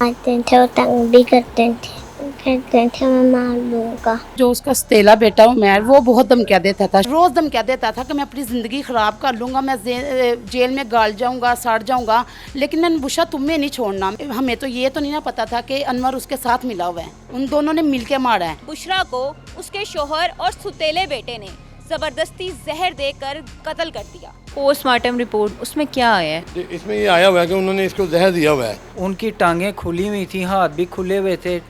आते थे और तंग भी करते थे मैं मार दूंगा। जो उसका सतीला बेटा उमैर, वो बहुत धमकियाँ देता था, रोज़ धमकियाँ देता था कि मैं अपनी ज़िंदगी ख़राब कर लूँगा, मैं जेल में गाल जाऊँगा, सड़ जाऊँगा। लेकिन मैंने बुशा तुम्हें नहीं छोड़ना। हमें तो ये तो नहीं ना पता था कि अनवर उसके साथ मिला हुआ है, उन दोनों ने मिल के मारा है। बुशरा को उसके शोहर और सुतेले बेटे ने जबरदस्ती जहर देकर कत्ल कर दिया। पोस्टमार्टम रिपोर्ट उसमें क्या आया है? इसमें ये आया हुआ है कि उन्होंने इसको जहर दिया हुआ है। उनकी टांगें खुली हुई थी, हाथ भी खुले हुए थे।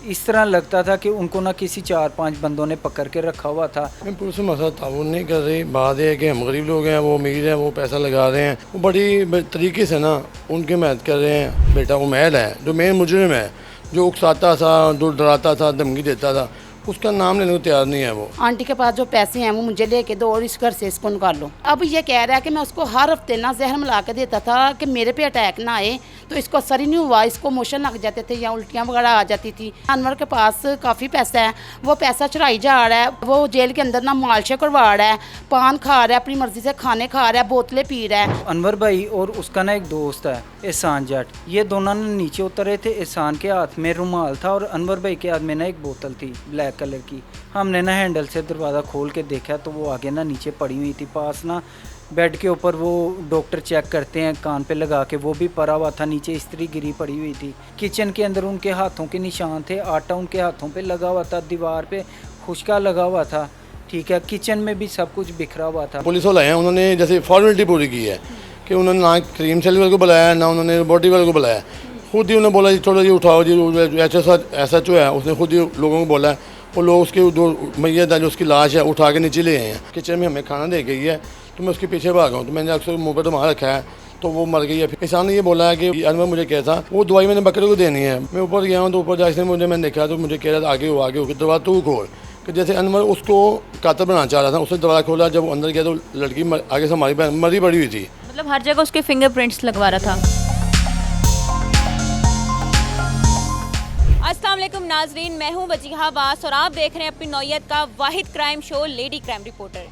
इस तरह लगता था कि उनको ना किसी 4-5 बंदों ने पकड़ के रखा हुआ था। पुलिस से मसला ताउन नहीं कर रही। बात यह है कि हम गरीब लोग हैं, वो अमीर हैं, वो पैसा लगा रहे हैं, वो बड़ी तरीके से ना उनकी मदद कर रहे हैं। बेटा उमैर है जो मेन मुजरिम है, जो उकसाता था, जो डराता था, धमकी देता था, उसका नाम लेने को तैयार नहीं है। वो आंटी के पास जो पैसे हैं वो मुझे लेके दो और इस घर से इसको निकाल लो। अब ये कह रहा है कि मैं उसको हर हफ्ते ना जहर मिला के देता था कि मेरे पे अटैक ना आए, तो इसको असर ही नहीं हुआ, इसको मोशन लग जाते थे या उल्टियाँ वगैरह आ जाती थी। अनवर के पास काफ़ी पैसा है, वो पैसा चुराई जा रहा है, वो जेल के अंदर ना मालशे करवा रहा है, पान खा रहा है, अपनी मर्जी से खाने खा रहा है, बोतलें पी रहा है। अनवर भाई और उसका ना एक दोस्त है एहसान जट, ये दोनों ने नीचे उतरे थे। एहसान के हाथ में रुमाल था और अनवर भाई के हाथ में ना एक बोतल थी ब्लैक कलर की। हमने ना हैंडल से दरवाज़ा खोल के देखा तो वो आगे ना नीचे पड़ी हुई थी, पास ना बेड के ऊपर वो डॉक्टर चेक करते हैं कान पे लगा के, वो भी पड़ा हुआ था, नीचे इस्त्री गिरी पड़ी हुई थी। किचन के अंदर उनके हाथों के निशान थे, आटा उनके हाथों पे लगा हुआ था, दीवार पे खुशका लगा हुआ था, ठीक है। किचन में भी सब कुछ बिखरा हुआ था। पुलिस वाले हैं, उन्होंने जैसे फॉर्मेलिटी पूरी की है कि उन्होंने ना क्रीम सेल वाले को बुलाया, ना उन्होंने बॉडी वाले को बुलाया। खुद ही उन्होंने बोला जी थोड़ा जी उठाओ जी, ऐसा जो है उसने खुद ही लोगों को बोला है। वो लोग उसकी जो मैयत है, जो उसकी लाश है, उठा के नीचे ले आए हैं। किचन में हमें खाना दे गई है तो मैं उसके पीछे भागा हूँ, तो मैंने अक्सर मुँह पर तो मार रखा है, तो वो मर गई है। फिर किसान ने ये बोला है कि अनवर मुझे कहता वो दवाई मैंने बकरे को देनी है। मैं ऊपर गया हूँ तो ऊपर जाके मैंने देखा तो मुझे कह रहा था आगे हो दरवाज़ा तू खोल, कि जैसे अनवर उसको कातिल बनाना चाह रहा था। उसने दरवाज़ा खोला, जब वो अंदर गया तो लड़की आगे से मरी पड़ी हुई थी। मतलब हर जगह उसके फिंगरप्रिंट्स लगवा रहा था। अस्सलाम वालेकुम नाजरीन, मैं हूं वजीहा अब्बास और आप देख रहे हैं अपनी नौयत का वाहिद crime show lady crime reporter.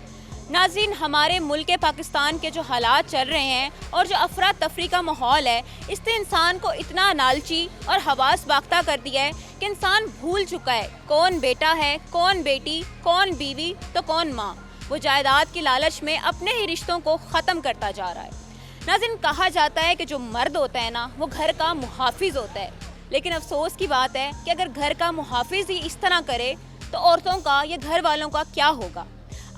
नाजरीन, हमारे मुल्क पाकिस्तान के जो हालात चल रहे हैं और जो अफरा तफरी का माहौल है, इसने इंसान को इतना लालची और हवास बाख्ता कर दिया है कि इंसान भूल चुका है कौन बेटा है, कौन बेटी, कौन बीवी तो कौन माँ। वो जायदाद की लालच में अपने ही रिश्तों को ख़त्म करता जा रहा है। नाज़रीन, कहा जाता है कि जो मर्द होता है ना, वो घर का मुहाफिज होता है, लेकिन अफसोस की बात है कि अगर घर का मुहाफिज ही इस तरह करे तो औरतों का या घर वालों का क्या होगा।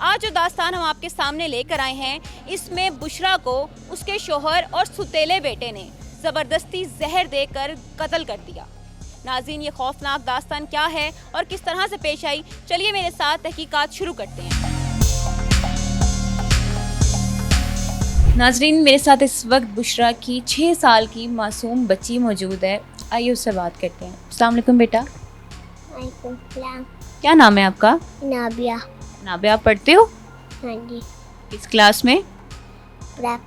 आज जो दास्तान हम आपके सामने लेकर आए हैं, इसमें बुशरा को उसके शोहर और सुतेले बेटे ने ज़बरदस्ती जहर देकर कत्ल कर दिया। नाज़रीन, ये खौफनाक दास्तान क्या है और किस तरह से पेश आई, चलिए मेरे साथ तहकीकात शुरू करते हैं। नाज़रीन, मेरे साथ इस वक्त बुशरा की 6 साल की मासूम बच्ची मौजूद है। आइए उससे बात करते हैं। अस्सलाम वालेकुम बेटा। वालेकुम सलाम। क्या नाम है आपका? नाबिया। नाबिया, आप पढ़ते हो? हाँ जी। किस क्लास में? रैप।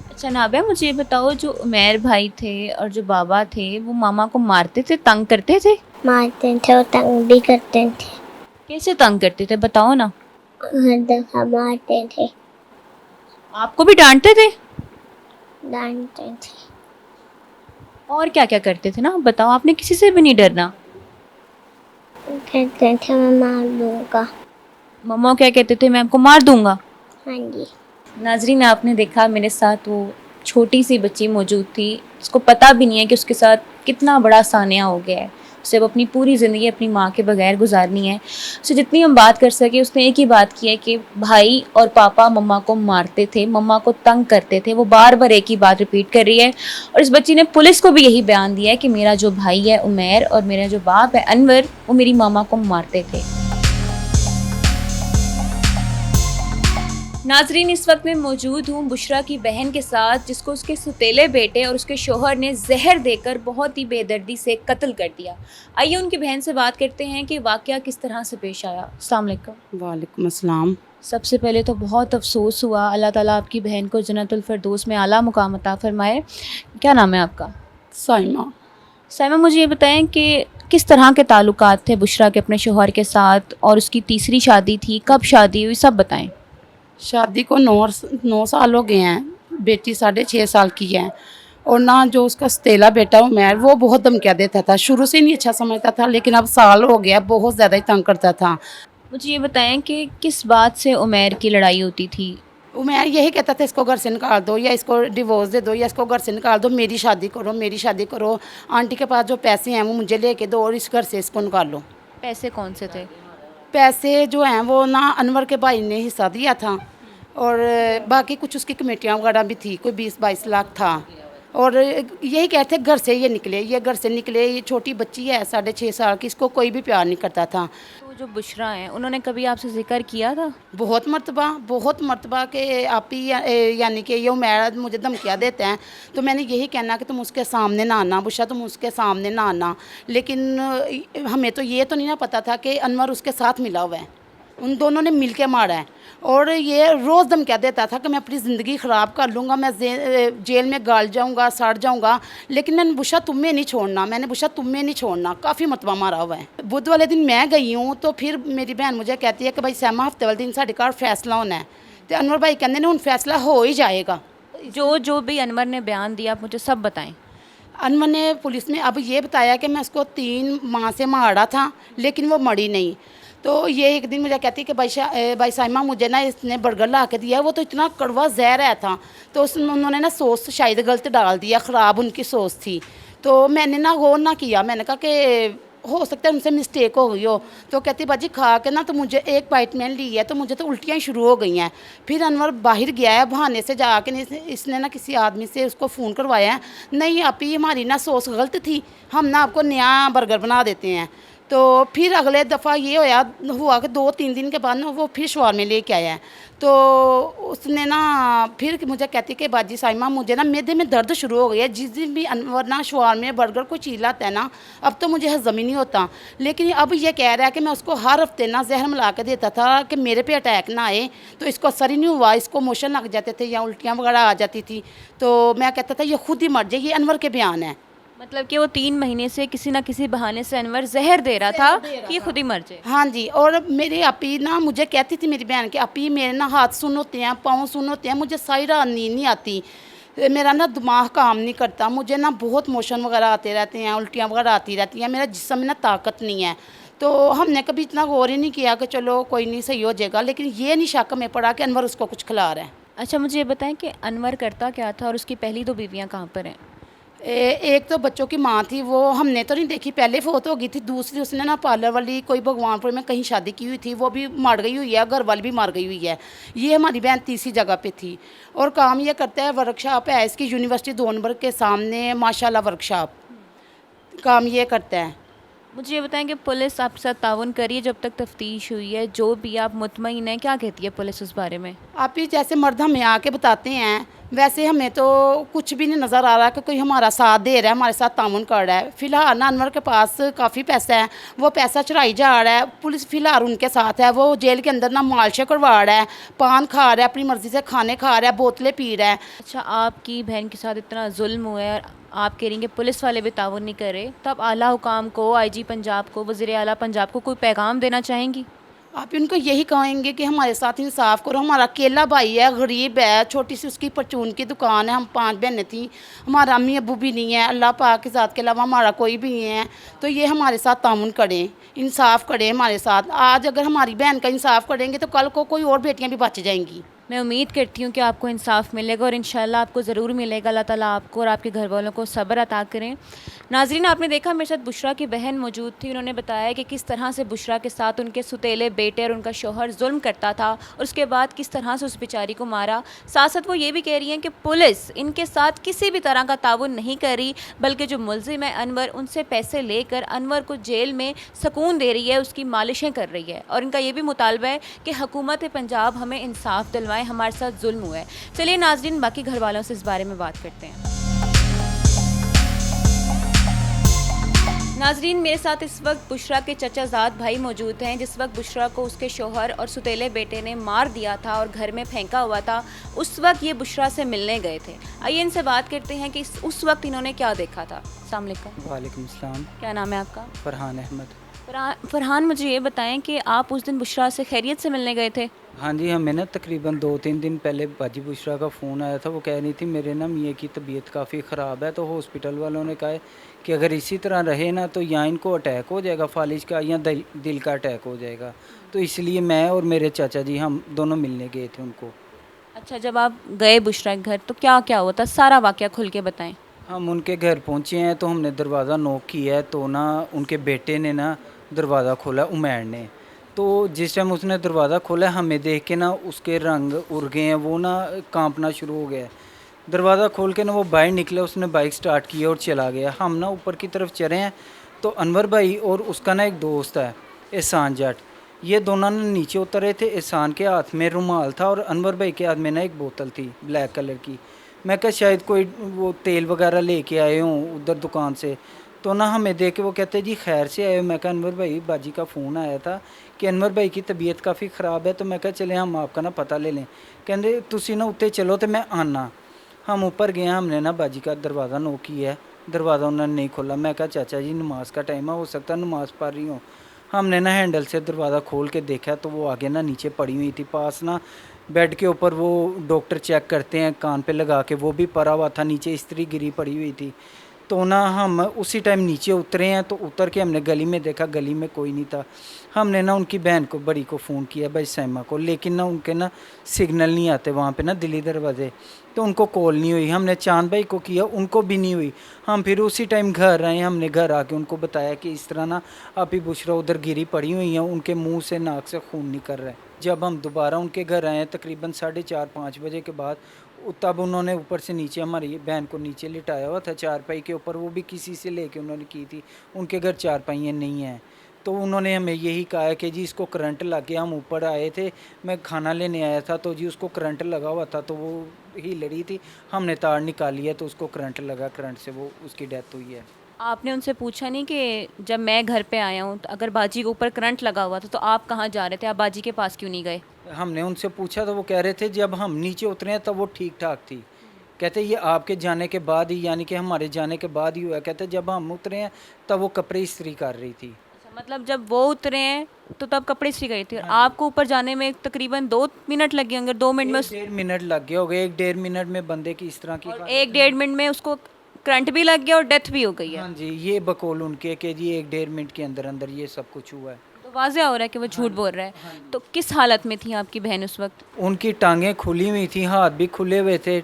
अच्छा नाबिया, मुझे ये बताओ, जो उमैर भाई थे और जो बाबा थे वो मामा को मारते थे, तंग करते थे? मारते थे और तंग भी करते थे। कैसे तंग करते थे, बताओ ना। हर दफा मारते थे, आपको भी डांटते थे? डांटते थे। और क्या क्या करते थे ना, बताओ। आपने किसी से भी नहीं डरना? कहते थे मैं मार दूंगा। मम्मा क्या कहते थे? मैं आपको मार दूंगा। हाँ जी। नाजरीन, आपने देखा मेरे साथ वो छोटी सी बच्ची मौजूद थी, उसको पता भी नहीं है कि उसके साथ कितना बड़ा सानिया हो गया है। उसे अपनी पूरी ज़िंदगी अपनी माँ के बगैर गुजारनी है। सो जितनी हम बात कर सके, उसने एक ही बात की है कि भाई और पापा मम्मा को मारते थे, मम्मा को तंग करते थे। वो बार बार एक ही बात रिपीट कर रही है और इस बच्ची ने पुलिस को भी यही बयान दिया है कि मेरा जो भाई है उमैर और मेरा जो बाप है अनवर, वो मेरी मामा को मारते थे। नाजरीन, इस वक्त मैं मौजूद हूँ बुशरा की बहन के साथ, जिसको उसके सुतेले बेटे और उसके शोहर ने जहर देकर बहुत ही बेदर्दी से कत्ल कर दिया। आइए उनकी बहन से बात करते हैं कि वाक़या किस तरह से पेश आया। अस्सलाम वालेकुम। वालेकुम अस्सलाम। सबसे पहले तो बहुत अफसोस हुआ। अल्लाह ताला आपकी बहन को जन्नतुल फिरदौस में आला मुकाम अता फरमाए। क्या नाम है आपका? साइमा। साइमा, मुझे ये बताएं कि किस तरह के ताल्लुकात थे बुशरा के अपने शोहर के साथ, और उसकी तीसरी शादी थी, कब शादी हुई, सब बताएं। शादी को 9 साल हो गए हैं, बेटी 6.5 साल की है और ना जो उसका सतीला बेटा उमैर, वो बहुत धमकियाँ देता था, शुरू से नहीं अच्छा समझता था, लेकिन अब साल हो गया बहुत ज़्यादा ही तंग करता था। मुझे ये बताएं कि किस बात से उमैर की लड़ाई होती थी? उमैर यही कहता था इसको घर से निकाल दो, या इसको डिवोर्स दे दो, या इसको घर से निकाल दो, मेरी शादी करो, मेरी शादी करो, आंटी के पास जो पैसे हैं वो मुझे लेके दो और इस घर से इसको निकालो। पैसे कौन से थे? पैसे जो हैं वो ना अनवर के भाई ने हिस्सा दिया था, और बाकी कुछ उसकी कमेटियाँ वगैरह भी थी, कोई 20-22 लाख था। और यही कहते घर से ये निकले, ये घर से निकले, ये छोटी बच्ची है 6.5 साल की, इसको कोई भी प्यार नहीं करता था। तो जो बुशरा हैं उन्होंने कभी आपसे जिक्र किया था? बहुत मरतबा कि आप ही यानी कि ये उमैर मुझे धमकियाँ देते हैं, तो मैंने यही कहना कि तुम उसके सामने ना आना बुशरा, तुम उसके सामने ना आना। लेकिन हमें तो ये तो नहीं ना पता था कि अनवर उसके साथ मिला हुआ है, उन दोनों ने मिल के मारा है। और ये रोज़ धमकियाँ देता था कि मैं अपनी ज़िंदगी ख़राब कर लूँगा, मैं जेल में गाल जाऊँगा, सड़ जाऊँगा। लेकिन मैंने बुशरा तुम्हें नहीं छोड़ना, मैंने बुशरा तुम्हें नहीं छोड़ना, काफ़ी मतवा मारा हुआ है। बुध वाले दिन मैं गई हूँ तो फिर मेरी बहन मुझे कहती है कि भाई सैमा हफ्ते वाले दिन साढ़े घर फैसला होना है, तो अनवर भाई कहते हैं फैसला हो ही जाएगा। जो भी अनवर ने बयान दिया आप मुझे सब बताएं। अनवर ने पुलिस में अब ये बताया कि मैं उसको 3 माह से मारा था, लेकिन वो मरी नहीं। तो ये एक दिन मुझे कहती कि भाई साइमा मुझे ना इसने बर्गर ला के दिया, वो तो इतना कड़वा जहर है था, तो उन्होंने ना सॉस शायद गलत डाल दिया, ख़राब उनकी सॉस थी। तो मैंने ना गौर ना किया, मैंने कहा कि हो सकता है उनसे मिस्टेक हो गई हो। तो कहती बाजी खा के ना तो मुझे एक बाइट मैंने ली है तो मुझे तो उल्टियाँ ही शुरू हो गई हैं। फिर अनवर बाहर गया है बहाने से जाके, इसने ना किसी आदमी से उसको फ़ोन करवाया है, नहीं आप ही हमारी ना सॉस गलत थी, हम ना आपको नया बर्गर बना देते हैं। तो फिर अगले दफ़ा ये हुआ कि 2-3 दिन के बाद ना वो फिर शवार में लेके आया है। तो उसने ना फिर मुझे कहती कि बाजी साइमा मुझे ना मैदे में दर्द शुरू हो गया है, जिस दिन भी अनवर ना शवार में बर्गर को चीलाता है ना, अब तो मुझे हज़म ही नहीं होता। लेकिन अब ये कह रहा है कि मैं उसको हर हफ्ते ना जहर मिला के देता था कि मेरे पे अटैक ना आए, तो इसको असर ही नहीं हुआ, इसको मोशन लग जाते थे या उल्टियाँ वगैरह आ जाती थी। तो मैं कहता था ये खुद ही मर जाए, ये अनवर के बयान है। मतलब कि वो 3 महीने से किसी ना किसी बहाने से अनवर जहर दे रहा था कि ये खुद ही मर जाए। हाँ जी, और मेरी आपी ना मुझे कहती थी मेरी बहन कि आपी मेरे ना हाथ सुन होते हैं, पाँव सुन होते हैं, मुझे सारी रात नींद नहीं आती, मेरा ना दिमाग काम नहीं करता, मुझे ना बहुत मोशन वगैरह आते रहते हैं, उल्टियाँ वगैरह आती रहती हैं, मेरा जिस्म में ना ताकत नहीं है। तो हमने कभी इतना गौर ही नहीं किया कि चलो कोई नहीं सही हो जाएगा, लेकिन ये नहीं शक में पड़ा कि अनवर उसको कुछ खिला रहा है। अच्छा मुझे ये बताएं कि अनवर करता क्या था और उसकी पहली 2 बीवियाँ कहाँ पर हैं? एक तो बच्चों की माँ थी, वो हमने तो नहीं देखी, पहले फोत हो गई थी। दूसरी उसने ना पार्लर वाली कोई भगवानपुर में कहीं शादी की हुई थी, वो भी मर गई हुई है, घर वाली भी मर गई हुई है। ये हमारी बहन तीसरी जगह पे थी। और काम ये करता है, वर्कशॉप है इसकी यूनिवर्सिटी 2 नंबर के सामने माशाल्लाह वर्कशॉप, काम ये करता है। मुझे ये बताएं कि पुलिस आपके साथ ताउन करी जब तक तफ्तीश हुई है, जो भी आप मुतमईन हैं, क्या कहती है पुलिस उस बारे में? आप ही जैसे मर्द हमें आके बताते हैं, वैसे हमें तो कुछ भी नहीं नज़र आ रहा कि कोई हमारा साथ दे रहा है, हमारे साथ ताउन कर रहा है। फ़िलहाल ना अनवर के पास काफ़ी पैसा है, वो पैसा चुराई जा रहा है, पुलिस फ़िलहाल उनके साथ है। वो जेल के अंदर ना मालशे करवा रहा है, पान खा रहा है, अपनी मर्ज़ी से खाने खा रहा है, बोतलें पी रहा है। अच्छा आपकी बहन के साथ इतना जुल्म हुआ है, आप कह रही हैं कि पुलिस वाले भी ताउन नहीं कर रहे, तब आला हुकाम को, IG पंजाब को, वज़ीर आला पंजाब को कोई पैगाम देना चाहेंगी? आप इनको यही कहेंगे कि हमारे साथ इंसाफ करो। हमारा अकेला भाई है, गरीब है, छोटी सी उसकी परचून की दुकान है, हम 5 बहनें थी, हमारा अम्मी अबू भी नहीं है, अल्लाह पाक के साथ के अलावा हमारा कोई भी नहीं है। तो ये हमारे साथ तामुन करें, इंसाफ करें हमारे साथ। आज अगर हमारी बहन का इंसाफ करेंगे तो कल को कोई और बेटियां भी बच जाएंगी। मैं उम्मीद करती हूँ कि आपको इंसाफ मिलेगा और इंशाल्लाह आपको ज़रूर मिलेगा। अल्लाह ताला आपको और आपके घर वालों को सब्र अता करें। नाज़रीन आपने देखा मेरे साथ बुशरा की बहन मौजूद थी, उन्होंने बताया कि किस तरह से बुशरा के साथ उनके सुतेले बेटे और उनका शौहर जुल्म करता था और उसके बाद किस तरह से उस बेचारी को मारा। साथ साथ वो ये भी कह रही हैं कि पुलिस इनके साथ किसी भी तरह का ताउन नहीं कर रही, बल्कि जो मुलजिम है अनवर, उनसे पैसे लेकर अनवर को जेल में सुकून दे रही है, उसकी मालिशें कर रही है। और इनका ये भी मुतालबा है कि हुकूमत पंजाब हमें इंसाफ दिलवाए, हमारे साथ जुल्म हुआ है। चलिए नाज़रीन बाकी घर वालों से इस बारे में बात करते हैं। नाज़रीन मेरे साथ इस वक्त बुशरा के चचाजाद भाई मौजूद हैं, जिस वक्त बुशरा को उसके शौहर और सुतेले बेटे ने मार दिया था और घर में फेंका हुआ था, उस वक्त ये बुशरा से मिलने गए थे। आइए इनसे बात करते हैं कि उस वक्त इन्होंने क्या देखा था। अस्सलाम वालेकुम। वालेकुम सलाम। क्या नाम है आपका? फरहान अहमद। फरहान मुझे ये बताएं कि आप उस दिन बुशरा से खैरियत से मिलने गए थे? हाँ जी, हमें ना तकरीबन 2-3 दिन पहले बाजी बुशरा का फ़ोन आया था। वो कह रही थी मेरे ना मियाँ की तबीयत काफ़ी ख़राब है, तो हॉस्पिटल वालों ने कहा है कि अगर इसी तरह रहे ना तो या इनको अटैक हो जाएगा फालिज का, या दिल का अटैक हो जाएगा। तो इसलिए मैं और मेरे चाचा जी हम दोनों मिलने गए थे उनको। अच्छा, जब आप गए बुशरा के घर तो क्या क्या हुआ था, सारा वाकया खुल के बताएं। हम उनके घर पहुँचे हैं तो हमने दरवाज़ा नॉक किया है, तो ना उनके बेटे ने ना दरवाज़ा खोला, उमैर ने। तो जिस टाइम उसने दरवाज़ा खोला, हमें देख के ना उसके रंग उड़ गए हैं, वो ना कांपना शुरू हो गया है। दरवाज़ा खोल के ना वो बाहर निकला, उसने बाइक स्टार्ट की और चला गया। हम ना ऊपर की तरफ चढ़े हैं तो अनवर भाई और उसका ना एक दोस्त है एहसान जट, ये दोनों ना नीचे उतरे थे। एहसान के हाथ में रुमाल था और अनवर भाई के हाथ में ना एक बोतल थी ब्लैक कलर की। मैं कहा शायद कोई वो तेल वगैरह लेके आए हों उधर दुकान से। तो ना हमें देख के वो कहते जी खैर से आए हो। मैं कहा अनवर भाई बाजी का फ़ोन आया था कि अनवर भाई की तबीयत काफ़ी ख़राब है, तो मैं कहा चले हम आपका ना पता ले लें। कहते तुसी ना उत्ते चलो तो मैं आना। हम ऊपर गए, हमने ना बाजी का दरवाज़ा नॉक किया है, दरवाज़ा उन्होंने नहीं खोला। मैं कहा चाचा जी नमाज का टाइम है, हो सकता है नमाज़ पढ़ रही हो। हमने ना हैंडल से दरवाज़ा खोल के देखा तो वो आगे ना नीचे पड़ी हुई थी, पास ना बेड के ऊपर वो डॉक्टर चेक करते हैं कान पे लगा के, वो भी पड़ा हुआ था, नीचे इस्त्री गिरी पड़ी हुई थी। तो ना हम उसी टाइम नीचे उतरे हैं, तो उतर के हमने गली में देखा, गली में कोई नहीं था। हमने ना उनकी बहन को बड़ी को फ़ोन किया भाई सैमा को, लेकिन ना उनके ना सिग्नल नहीं आते वहाँ पे ना दिल्ली दरवाजे, तो उनको कॉल नहीं हुई। हमने चांद भाई को किया, उनको भी नहीं हुई। हम फिर उसी टाइम घर आए, हमने घर आके उनको बताया कि इस तरह ना अभी बुशरा उधर गिरी पड़ी हुई हैं, उनके मुंह से नाक से खून निकल रहा है। जब हम दोबारा उनके घर आए तकरीबन 4:30-5 बजे के बाद, तब उन्होंने ऊपर से नीचे हमारी बहन को नीचे लिटाया हुआ था चारपाई के ऊपर, वो भी किसी से लेके उन्होंने की थी, उनके घर चारपाइयाँ नहीं हैं। तो उन्होंने हमें यही कहा है कि जी इसको करंट लग गया। हम ऊपर आए थे, मैं खाना लेने आया था, तो जी उसको करंट लगा हुआ था, तो वो हिल रही थी, हमने तार निकाली है तो उसको करंट लगा, करंट से वो उसकी डेथ हुई है। आपने उनसे पूछा नहीं कि जब मैं घर पे आया हूँ तो अगर बाजी के ऊपर करंट लगा हुआ था तो आप कहाँ जा रहे थे, आप बाजी के पास क्यों नहीं गए? हमने उनसे पूछा तो वो कह रहे थे जब हम नीचे उतरे हैं तब वो ठीक ठाक थी। कहते ये आपके जाने के बाद ही, यानी कि हमारे जाने के बाद ही हुआ। कहते जब हम उतरे हैं तब वो कपड़े इस्त्री कर रही थी। अच्छा, मतलब जब वो उतरे हैं तो तब कपड़े इस्त्री गई थी और आपको ऊपर जाने में तकरीबन 2 मिनट लगे होंगे, 2 मिनट में 1-1.5 मिनट लग गए हो गए, 1-1.5 मिनट में बंदे की इस तरह की और 1-1.5 मिनट में उसको करंट भी लग गया और डेथ भी हो गई है। हाँ जी, ये बकौल उनके कि जी 1-1.5 मिनट के अंदर अंदर ये सब कुछ हुआ है। तो वाज़ेह हो रहा है कि वो झूठ बोल रहा है। तो किस हालत में थी आपकी बहन उस वक्त? उनकी टांगें खुली हुई थी, हाथ भी खुले हुए थे।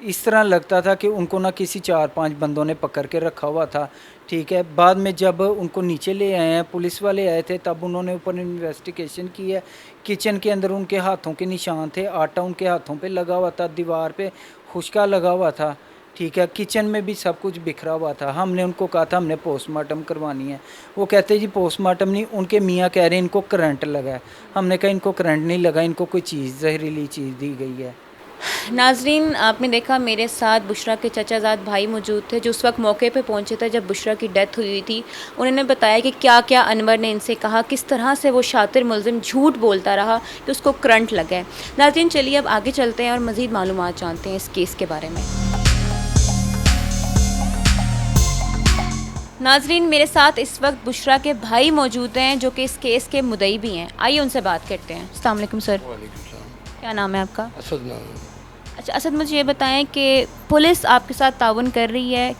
इस तरह लगता था कि उनको ना किसी 4-5 बंदों ने पकड़ के रखा हुआ था। ठीक है, बाद में जब उनको नीचे ले आए हैं, पुलिस वाले आए थे, तब उन्होंने ऊपर इन्वेस्टिगेशन की है। किचन के अंदर उनके हाथों के निशान थे, आटा उनके हाथों पे लगा हुआ था, दीवार पे खुशका लगा हुआ था। ठीक है, किचन में भी सब कुछ बिखरा हुआ था। हमने उनको कहा था हमने पोस्टमार्टम करवानी है, वो कहते जी पोस्टमार्टम नहीं, उनके मियाँ कह रहे हैं इनको करंट लगा है। हमने कहा इनको करंट नहीं लगा, इनको कोई चीज़ जहरीली चीज़ दी गई है। नाजरीन, आपने देखा मेरे साथ बुशरा के चचाजाद भाई मौजूद थे जो उस वक्त मौके पे पहुंचे थे जब बुशरा की डेथ हुई थी। उन्होंने बताया कि क्या क्या अनवर ने इनसे कहा, किस तरह से वो शातिर मुलजिम झूठ बोलता रहा कि उसको करंट लगा है। नाजरीन चलिए अब आगे चलते हैं और मज़ीद मालूमात जानते हैं इस केस के बारे में। नाजरीन, मेरे साथ इस वक्त बुशरा के भाई मौजूद हैं जो कि इस केस के मुद्दई भी हैं। आइए उनसे बात करते हैं। अस्सलाम वालेकुम सर, क्या नाम है आपका? असद नाम है। अच्छा असद, मुझे ये बताएं कि पुलिस आपके साथ ताउन कर रही है?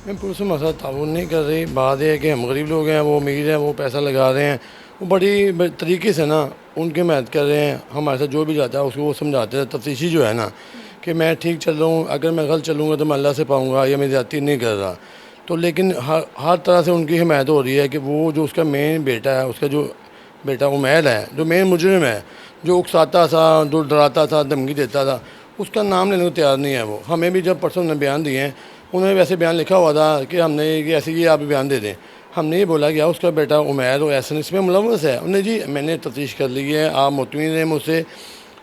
मैं पुलिस में मसला ताउन नहीं कर रही। बात यह है कि हम गरीब लोग हैं, वो अमीर हैं, वो पैसा लगा रहे हैं, वो बड़ी तरीके से ना उनकी मदद कर रहे हैं। हमारे साथ जो भी जाता है उसको वो समझाते हैं तफ्तीशी जो है ना कि मैं ठीक चल रहा हूँ, अगर मैं गलत चलूँगा तो मैं अल्लाह से पाऊँगा, या मैं ज़्यादती नहीं कर रहा। तो लेकिन हर तरह से उनकी हिमायत हो रही है कि वो जो उसका मेन बेटा है, उसका जो बेटा उमैर है, जो मेन मुजरिम है, जो उकसाता था, जो डराता था, धमकी देता था, उसका नाम लेने को तैयार नहीं है। वो हमें भी जब परसों ने बयान दिए हैं, उन्होंने वैसे बयान लिखा हुआ था कि हमने ये ऐसे ये आप बयान दे दें। हमने ये बोला कि यार उसका बेटा उमैर और ऐसा इसमें मुलव्वस है। उन्होंने जी मैंने तफ्तीश कर ली है, आप मुतमिन हैं मुझसे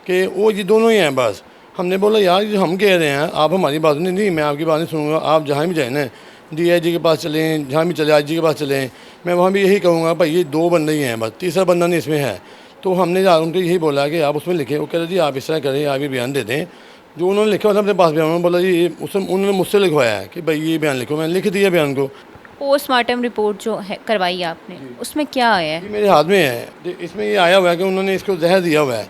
कि वो ये दोनों ही हैं बस। हमने बोला यार जो हम कह रहे हैं आप हमारी बात नहीं, मैं आपकी बात नहीं सुनूंगा, आप जहाँ भी जाए ना DIG के पास चलें, जहाँ भी चले IG के पास चलें, मैं वहाँ भी यही कहूँगा भाई ये 2 बंदे ही हैं बस, तीसरा बंदा नहीं इसमें है। तो हमने उनको यही बोला कि आप उसमें लिखें। वो कह रहे जी आप इस तरह करें, आप ये बयान दे दें जो उन्होंने लिखा हुआ था अपने पास बयान। उन्होंने बोला जी उन्होंने मुझसे लिखवाया है कि भाई ये बयान लिखो, मैंने लिख दिया बयान को। पोस्टमार्टम रिपोर्ट जो है करवाई है आपने, उसमें क्या आया है? ये मेरे हाथ में है, इसमें ये आया हुआ है कि उन्होंने इसको जहर दिया हुआ है।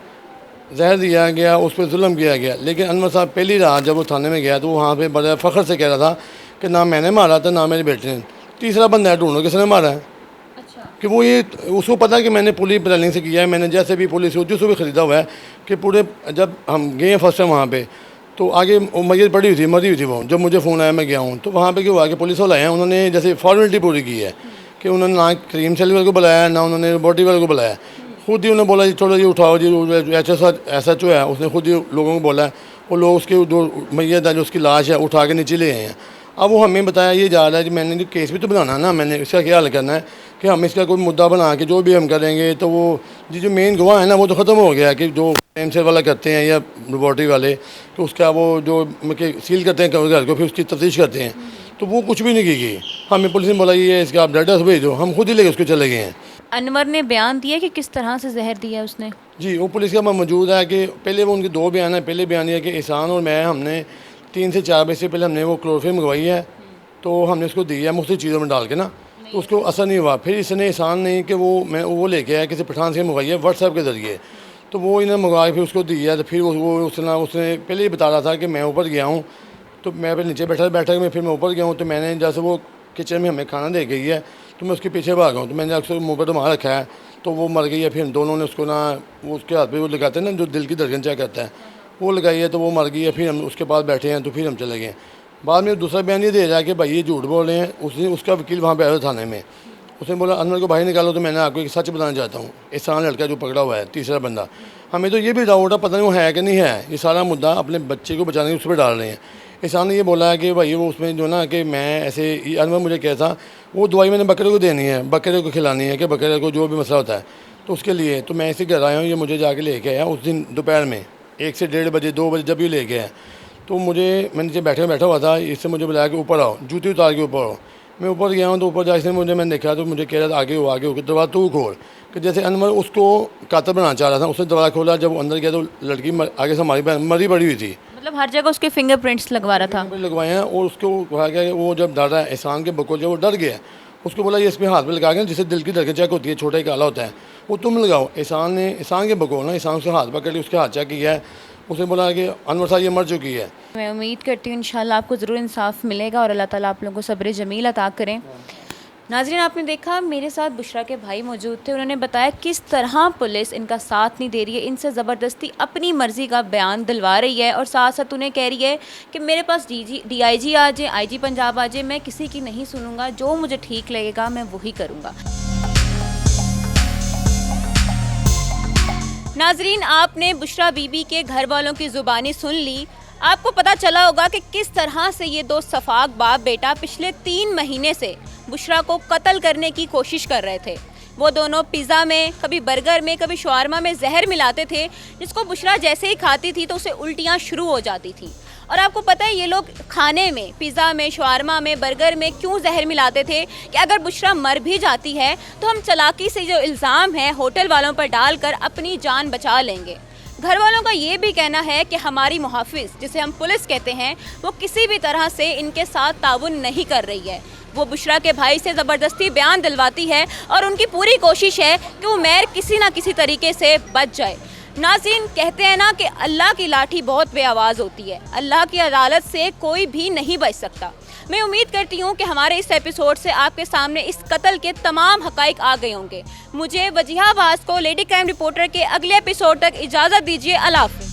जहर दिया गया, उस पर जुल्म किया गया। लेकिन अनवर साहब पहली रात जब वो थाने में गया तो वहाँ पे बड़े फ़ख्र से कह रहा था कि ना मैंने मारा था ना मेरे बेटे ने, तीसरा बंदा है ढूंढो किसने मारा है। अच्छा। कि वो ये उसको पता है कि मैंने पुलिस प्लानिंग से किया है, मैंने जैसे भी पुलिस उद्योग से भी ख़रीदा हुआ है कि पूरे जब हम गए फर्स्ट टाइम वहाँ पे तो आगे मैयत पड़ी हुई थी, मरी हुई थी वो, जब मुझे फ़ोन आया मैं गया हूँ तो वहाँ पे क्या हुआ कि पुलिस वाले आए हैं, उन्होंने जैसे फॉर्मेलिटी पूरी की है कि उन्होंने ना क्रीम सेल वाले को बुलाया ना उन्होंने बॉडी वाले को बुलाया। खुद ही उन्होंने बोला जी चलो जी उठाओ जी, SHO है उसने खुद ही लोगों को बोला है, वो लोग उसके जो मैयत है जो उसकी लाश है उठा के नीचे ले आए हैं। अब वो हमें बताया ये जा रहा है कि मैंने जो केस भी तो बनाना है ना, मैंने इसका क्या हल करना है कि हम इसका कोई मुद्दा बना के जो भी हम करेंगे तो वो जी जो मेन गवाह है ना वो तो ख़त्म हो गया कि जो क्राइम सेल वाला करते हैं या लेबॉर्ट्री वाले तो उसका वो जो सील करते हैं घर को फिर उसकी तफ्तीश करते हैं, तो वो कुछ भी नहीं की गई। हमें पुलिस ने बोला ये इसका आप डाटा भेजो, हम खुद ही लेके उसको चले गए हैं। अनवर ने बयान दिया कि किस तरह से जहर दिया उसने? जी वो पुलिस का मौजूद है कि पहले वो उनके 2 बयान है। पहले बयान ये कि एहसान और मैं हमने 3 से 4 बजे से पहले हमने वो क्लोरोफिन मंगवाई है तो हमने उसको दी है मुख्तलिफ चीज़ों में डाल के ना, तो उसको असर नहीं हुआ। फिर इसने एहसान नहीं कि वो लेके आया किसी पठान से मंगवाई है व्हाट्सएप के ज़रिए, तो वो इन्हें मंगवाई फिर उसको दी है। तो फिर उसने पहले ही बता रहा था कि मैं ऊपर गया हूँ, तो मैं फिर नीचे बैठक में फिर मैं ऊपर गया हूँ, तो मैंने जैसे वो किचन में हमें खाना दे गई है तो मैं उसके पीछे भागा हूँ, तो मैंने अक्सर मुँह पर रुमाल रखा है तो वो मर गई है। फिर दोनों ने उसको ना वो उसके हाथ पे वो लगाते हैं ना जो दिल की धड़कन चेक करता है वो लगाई है, तो वो मर गई है। फिर हम उसके पास बैठे हैं तो फिर हम चले गए। बाद में दूसरा बयान ये दे रहा है कि भाई ये झूठ बोल रहे हैं। उसका वकील वहाँ पे आया थाने में, उसने बोला अनवर को बाहर निकालो, तो मैंने आपको एक सच बताना चाहता हूँ, एहसान लड़का जो पकड़ा हुआ है तीसरा बंदा, हमें तो ये भी डाउट है पता नहीं वो है कि नहीं है। ये सारा मुद्दा अपने बच्चे को बचाने उस पर डाल रहे हैं। एहसान ने ये बोला है कि भाई वो उसमें जो ना कि मैं ऐसे अनवर मुझे क्या था वो दवाई मैंने बकरे को देनी है, बकरे को खिलानी है कि बकरे को जो भी मसला होता है तो उसके लिए, तो मैं ऐसे घर आया हूँ। ये मुझे जाके लेके आया उस दिन दोपहर में 1 से 1:30 बजे 2 बजे जब भी लेके आया, तो मैं नीचे बैठा हुआ था, इससे मुझे बुलाया कि ऊपर आओ, जूती उतार के ऊपर आओ। मैं ऊपर गया हूँ तो ऊपर जाके मैंने देखा तो मुझे कह रहा था आगे हो दरवाज़ा तू खोल, कि जैसे अनवर उसको कातर बनाना चाह रहा था। उसने दरवाज़ा खोला, जब अंदर गया तो लड़की आगे से हमारी मरी पड़ी हुई थी। मतलब हर जगह उसके फिंगरप्रिंट्स लगवा रहा था? लगवाए हैं। और उसको कहा गया कि वो जब डर रहा है एहसान के बको, जब वो डर गया उसको बोला ये इसमें हाथ में लगा के जिससे दिल की धड़कन चेक होती है, छोटा ही काला होता है, वो तुम लगाओ। एहसान के बको ना, एहसान से हाथ पकड़ के उसके हाथ चेक किया है, उसने बोला कि अनवर साहब ये मर चुकी है। मैं उम्मीद करती हूँ इंशाल्लाह आपको ज़रूर इंसाफ मिलेगा और अल्लाह ताला आप लोगों को सब्र जमील अता करें। नाज़रीन आपने देखा मेरे साथ बुशरा के भाई मौजूद थे, उन्होंने बताया किस तरह पुलिस इनका साथ नहीं दे रही है, इनसे ज़बरदस्ती अपनी मर्ज़ी का बयान दिलवा रही है और साथ साथ उन्हें कह रही है कि मेरे पास DIG आ जाए, IG पंजाब आ जाए, मैं किसी की नहीं सुनूंगा, जो मुझे ठीक लगेगा मैं वही करूँगा। नाज़रीन आपने बुशरा बीबी के घर वालों की ज़ुबानी सुन ली। आपको पता चला होगा कि किस तरह से ये 2 सफाक बाप बेटा पिछले 3 महीने से बुशरा को कत्ल करने की कोशिश कर रहे थे। वो दोनों पिज़्ज़ा में, कभी बर्गर में, कभी शवारमा में जहर मिलाते थे, जिसको बुशरा जैसे ही खाती थी तो उसे उल्टियाँ शुरू हो जाती थी। और आपको पता है ये लोग खाने में, पिज़्ज़ा में, शवारमा में, बर्गर में क्यों जहर मिलाते थे कि अगर बुशरा मर भी जाती है तो हम चालाकी से जो इल्ज़ाम है होटल वालों पर डालकर अपनी जान बचा लेंगे। घर वालों का ये भी कहना है कि हमारी मुहाफ़िज़, जिसे हम पुलिस कहते हैं, वो किसी भी तरह से इनके साथ ताउन नहीं कर रही है। वो बुशरा के भाई से ज़बरदस्ती बयान दिलवाती है और उनकी पूरी कोशिश है कि वो मैर किसी ना किसी तरीके से बच जाए। नाज़रीन कहते हैं ना कि अल्लाह की लाठी बहुत बेआवाज़ होती है, अल्लाह की अदालत से कोई भी नहीं बच सकता। मैं उम्मीद करती हूँ कि हमारे इस एपिसोड से आपके सामने इस कत्ल के तमाम हक़ाइक़ आ गए होंगे। मुझे वजीहा अब्बास को लेडी क्राइम रिपोर्टर के अगले एपिसोड तक इजाज़त दीजिए। अल्लाह हाफ़िज़।